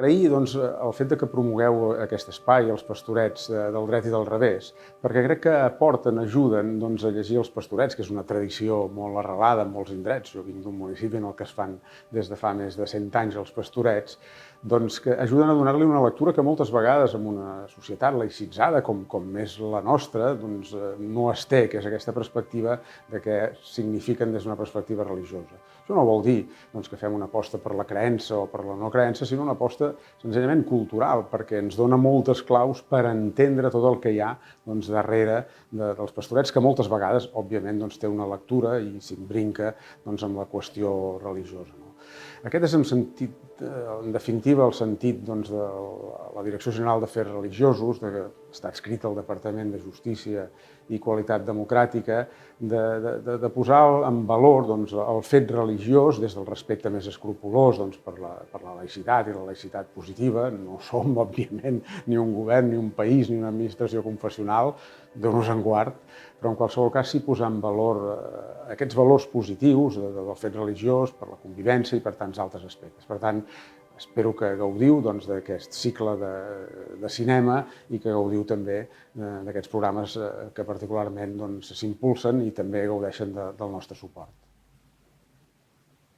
Agrair el fet que promogueu aquest espai, els Pastorets del dret i del revés, perquè crec que aporten, ajuden a llegir els Pastorets, que és una tradició molt arrelada en molts indrets. Jo vinc d'un municipi en el que es fan des de fa més de 100 anys els Pastorets, que ajuden a donar-li una lectura que moltes vegades en una societat laïcitzada com és la nostra no es té, que és aquesta perspectiva de què signifiquen des d'una perspectiva religiosa. Això no vol dir que fem una aposta per la creença o per la no creença, sinó una aposta senzillament cultural, perquè ens dona moltes claus per entendre tot el que hi ha darrere dels Pastorets, que moltes vegades, òbviament, té una lectura i s'imbrinca amb la qüestió religiosa. Aquest és, en definitiva, el sentit de la Direcció General d'Afers Religiosos, que està adscrita al Departament de Justícia i Qualitat Democràtica, de posar en valor el fet religiós des del respecte més escrupolós per la laïcitat i la laïcitat positiva. No som, òbviament, ni un govern, ni un país, ni una administració confessional, Déu-nos en guard, però en qualsevol cas sí posar en valor aquests valors positius del fet religiós per la convivència i per tants altres aspectes. Per tant, espero que gaudiu d'aquest cicle de cinema i que gaudiu també d'aquests programes que particularment s'impulsen i també gaudeixen del nostre suport.